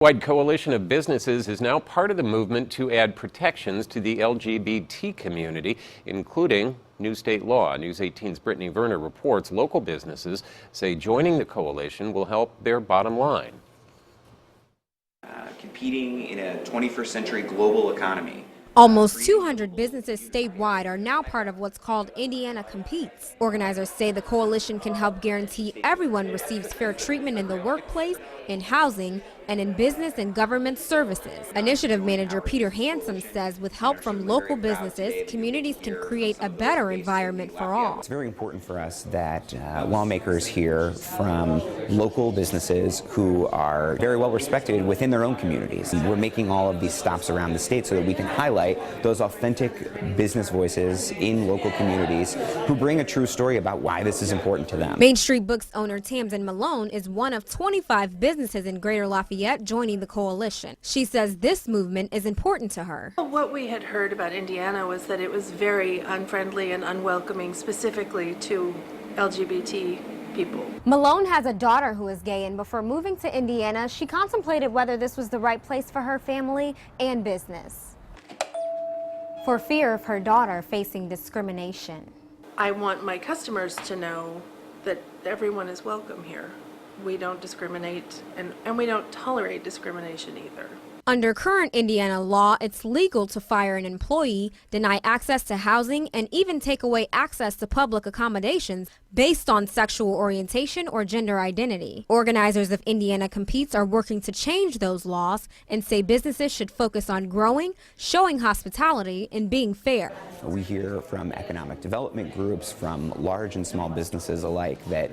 Wide coalition of businesses is now part of the movement to add protections to the LGBT community, including new state law. News 18's Brittany Werner reports local businesses say joining the coalition will help their bottom line. Competing in a 21st century global economy. Almost 200 businesses statewide are now part of what's called Indiana Competes. Organizers say the coalition can help guarantee everyone receives fair treatment in the workplace, in housing, and in business and government services. Initiative manager Peter Hansen says with help from local businesses, communities can create a better environment for all. It's very important for us that lawmakers hear from local businesses who are very well respected within their own communities. We're making all of these stops around the state so that we can highlight those authentic business voices in local communities who bring a true story about why this is important to them. Main Street Books owner Tamsin Malone is one of 25 businesses in Greater Lafayette joining the coalition. She says this movement is important to her. What we had heard about Indiana was that it was very unfriendly and unwelcoming, specifically to LGBT people. Malone has a daughter who is gay, and before moving to Indiana, she contemplated whether this was the right place for her family and business, for fear of her daughter facing discrimination. I want my customers to know that everyone is welcome here. We don't discriminate, and we don't tolerate discrimination either. Under current Indiana law, it's legal to fire an employee, deny access to housing, and even take away access to public accommodations based on sexual orientation or gender identity. Organizers of Indiana Competes are working to change those laws and say businesses should focus on growing, showing hospitality, and being fair. We hear from economic development groups, from large and small businesses alike, that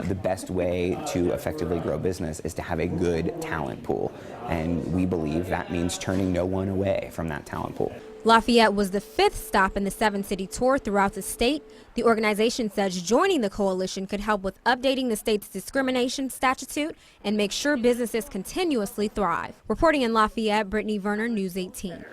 the best way to effectively grow business is to have a good talent pool. And we believe that means turning no one away from that talent pool. Lafayette was the 5th stop in the 7-city tour throughout the state. The organization says joining the coalition could help with updating the state's discrimination statute and make sure businesses continuously thrive. Reporting in Lafayette, Brittany Werner, News 18.